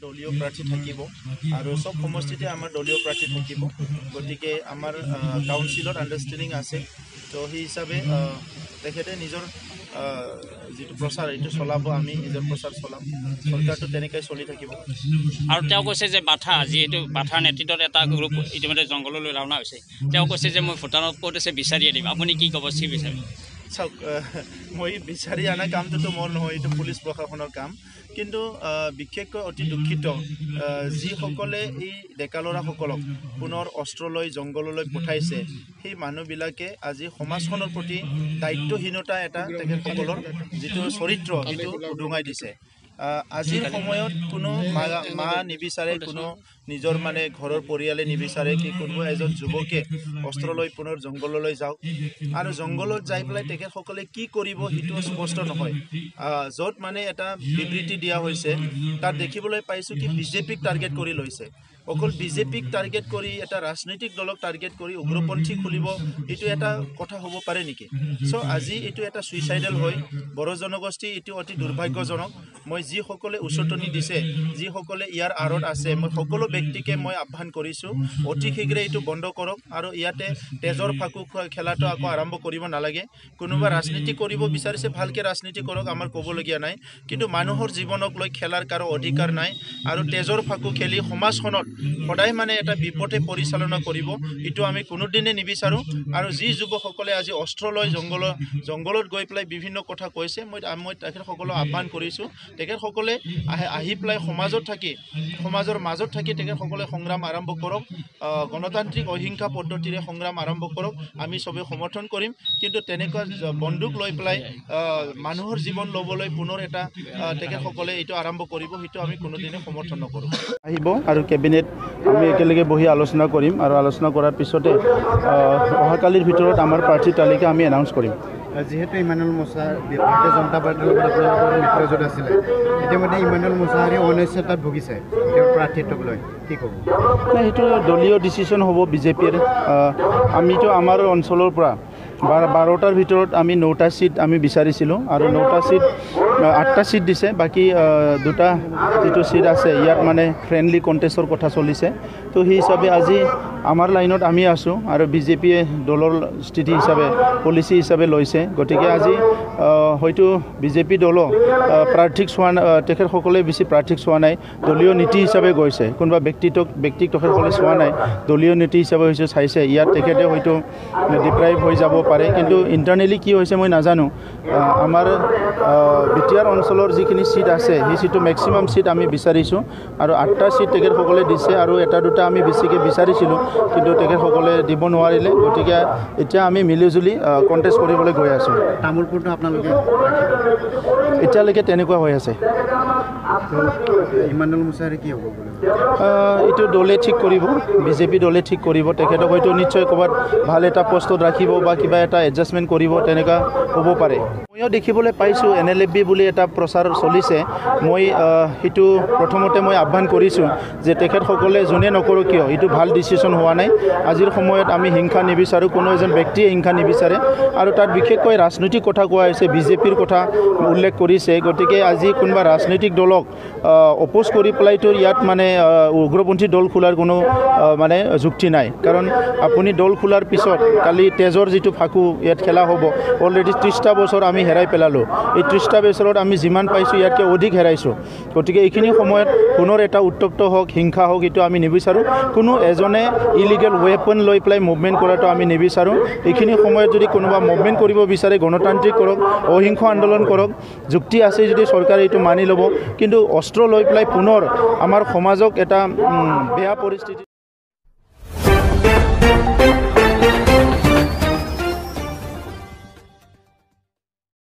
দলীয় প্ৰাৰ্থী থাকিব আৰু সব সমষ্টিতে আমাৰ দলীয় প্ৰাৰ্থী থাকিব গতিকে আমাৰ কাউন্সিলত আন্ডাৰষ্টেণ্ডিং আছে তো সেই হিচাপে তেখেতে নিজৰ যেটো প্ৰচাৰ এইটো চলাব আমি নিজৰ প্ৰচাৰ চলাম সৰকাৰটো তেনেকৈ চলি থাকিব আৰু তেওঁ কৈছে যে বাথা যেহেতু বাথাৰ নেতৃত্বত এটা গ্ৰুপ ইতিমধ্যে জংঘললৈ ৰাওনা হৈছে তেওঁ কৈছে যে মই ভূটানত ক'ত আছে বিচাৰি আনিম আপুনি কি ক'ব সি বিচাৰি চাওক মই বিচাৰি আনা কামটোতো মোৰ নহয় এইটো পুলিচ প্ৰশাসনৰ কাম কিন্তু বিশেষকৈ অতি দুখিত যিসকলে এই ডেকা ল'ৰাসকলক পুনৰ অস্ত্ৰ লৈ জংঘললৈ পঠাইছে সেই মানুহবিলাকে আজি সমাজখনৰ প্ৰতি দায়িত্বহীনতা এটা তেখেতসকলৰ যিটো চৰিত্ৰ সেইটো উদঙাই দিছে আজিৰ সময়ত কোনো মা নিবিচাৰে কোনো নিজৰ মানে ঘৰৰ পৰিয়ালে নিবিচাৰে কি কোনোবা এজন যুৱকে অস্ত্ৰ লৈ পুনৰ জংঘললৈ যাওক আৰু জংঘলত যাই পেলাই তেখেতসকলে কি কৰিব সেইটো স্পষ্ট নহয় য'ত মানে এটা বিবৃতি দিয়া হৈছে তাত দেখিবলৈ পাইছোঁ কি বিজেপিক টাৰ্গেট কৰি লৈছে অকল বিজেপিক টাৰ্গেট কৰি এটা ৰাজনৈতিক দলক টাৰ্গেট কৰি উগ্ৰপন্থী খুলিব এইটো এটা কথা হ'ব পাৰে নেকি চ' আজি এইটো এটা সুইচাইডেল হয় বড়ো জনগোষ্ঠী এইটো অতি দুৰ্ভাগ্যজনক মই যিসকলে উচতনি দিছে যিসকলে ইয়াৰ আঁৰত আছে মই সকলো ব্যক্তিকে মই আহ্বান কৰিছোঁ অতি শীঘ্ৰে এইটো বন্ধ কৰক আৰু ইয়াতে তেজৰ ফাকু খেলাটো আকৌ আৰম্ভ কৰিব নালাগে কোনোবা ৰাজনীতি কৰিব বিচাৰিছে ভালকৈ ৰাজনীতি কৰক আমাৰ ক'বলগীয়া নাই কিন্তু মানুহৰ জীৱনক লৈ খেলাৰ কাৰো অধিকাৰ নাই আৰু তেজৰ ফাকু খেলি সমাজখনত সদায় মানে এটা বিপথে পৰিচালনা কৰিব এইটো আমি কোনোদিনে নিবিচাৰোঁ আৰু যি যুৱকসকলে আজি অস্ত্ৰ লৈ জংঘলত গৈ পেলাই বিভিন্ন কথা কৈছে মই তেখেতসকলক আহ্বান কৰিছোঁ তেখেতসকলে আহি পেলাই সমাজৰ মাজত থাকি তেখেতসকলে সংগ্ৰাম আৰম্ভ কৰক গণতান্ত্ৰিক অহিংসা পদ্ধতিৰে সংগ্ৰাম আৰম্ভ কৰক আমি সবে সমৰ্থন কৰিম কিন্তু তেনেকুৱা বন্দুক লৈ পেলাই মানুহৰ জীৱন ল'বলৈ পুনৰ এটা তেখেতসকলে এইটো আৰম্ভ কৰিব সেইটো আমি কোনোদিনে সমৰ্থন নকৰোঁ আহিব আৰু কেবিনেট আমি একেলগে বহি আলোচনা কৰিম আৰু আলোচনা কৰাৰ পিছতে অহাকালিৰ ভিতৰত আমাৰ প্ৰাৰ্থী তালিকা আমি এনাউন্স কৰিম যিহেতু ইমানুৱেল মোছা ভাৰতীয় জনতা পাৰ্টিৰ লগত আপোনালোকৰ মিত্ৰজোঁট আছিলে ইতিমধ্যে ইমানুৱেল মোছাহাৰী অনিশ্চয়তাত ভুগিছে তেওঁৰ প্ৰাৰ্থিত্বক লৈ কি ক'ব নাই সেইটো দলীয় ডিচিশ্যন হ'ব বিজেপিৰ আমিতো আমাৰ অঞ্চলৰ পৰা 12টাৰ ভিতৰত আমি 9টা সিট আমি বিচাৰিছিলোঁ আৰু 9টা সিট 8টা সিট দিছে বাকি দুটা যিটো সিট আছে ইয়াত মানে ফ্ৰেণ্ডলি কণ্টেষ্টৰ কথা চলিছে তো সেই হিচাপে আজি আমাৰ লাইনত আমি আছোঁ আৰু বিজেপিয়ে দলৰ স্থিতি হিচাপে পলিচি হিচাপে লৈছে গতিকে আজি হয়তো বিজেপি দল প্ৰাৰ্থীক চোৱা তেখেতসকলে বেছি প্ৰাৰ্থীক চোৱা নাই দলীয় নীতি হিচাপে গৈছে কোনোবা ব্যক্তিক তেখেতসকলে চোৱা নাই দলীয় নীতি হিচাপে হৈছে চাইছে ইয়াত তেখেতে হয়তো ডিপ্ৰাইভ হৈ যাব পাৰে কিন্তু ইণ্টাৰনেলি কি হৈছে মই নাজানো আমাৰ বিটিআৰ অঞ্চলৰ যিখিনি সিট আছে সেই সিটটো মেক্সিমাম সিট আমি বিচাৰিছোঁ আৰু 8টা সিট তেখেতসকলে দিছে আৰু এটা দুটা আমি বেছিকৈ বিচাৰিছিলোঁ কিন্তু তেখেতসকলে দিব নোৱাৰিলে গতিকে এতিয়া আমি মিলিজুলি কণ্টেষ্ট কৰিবলৈ গৈ আছোঁ তামোলপুৰটো আপোনালোকে এতিয়ালৈকে তেনেকুৱা হৈ আছে ইমানুৱেল মোছাহাৰী কি হ'ব বুলি এইটো দলে ঠিক কৰিব বিজেপি দলে ঠিক কৰিব তেখেতক হয়তো নিশ্চয় ক'ৰবাত ভাল এটা পষ্টত ৰাখিব বা কিবা এটা এডজাষ্টমেণ্ট কৰিব তেনেকুৱা হ'ব পাৰে ময়ো দেখিবলৈ পাইছোঁ NLFB বুলি এটা প্ৰচাৰ চলিছে মই সেইটো প্ৰথমতে মই আহ্বান কৰিছোঁ যে তেখেতসকলে যোনে নকৰোঁ কিয় এইটো ভাল ডিচিশ্যন হোৱা নাই আজিৰ সময়ত আমি হিংসা নিবিচাৰোঁ কোনো এজন ব্যক্তিয়ে হিংসা নিবিচাৰে আৰু তাত বিশেষকৈ ৰাজনৈতিক কথা কোৱা হৈছে বিজেপিৰ কথা উল্লেখ কৰিছে গতিকে আজি কোনোবা ৰাজনৈতিক দলক অপোজ কৰি পেলাইতো ইয়াত মানে উগ্ৰপন্থী দল খোলাৰ কোনো মানে যুক্তি নাই কাৰণ আপুনি দল খোলাৰ পিছত কালি তেজৰ যিটো ফাকু ইয়াত খেলা হ'ব অলৰেডি 30টা বছৰ আমি হেৰাই পেলালোঁ এই 30টা বছৰত আমি যিমান পাইছোঁ ইয়াতকৈ অধিক হেৰাইছোঁ গতিকে এইখিনি সময়ত পুনৰ এটা উত্তপ্ত হওক হিংসা হওক এইটো আমি নিবিচাৰোঁ কোনো এজনে ইলিগেল ৱেপন লৈ পেলাই মুভমেণ্ট কৰাটো আমি নিবিচাৰোঁ এইখিনি সময়ত যদি কোনোবা মুভমেণ্ট কৰিব বিচাৰে গণতান্ত্ৰিক কৰক অহিংস আন্দোলন কৰক যুক্তি আছে যদি চৰকাৰে এইটো মানি ল'ব কিন্তু অস্ত্ৰ লৈ পেলাই পুনৰ আমাৰ সমাজক এটা বেয়া পৰিস্থিতি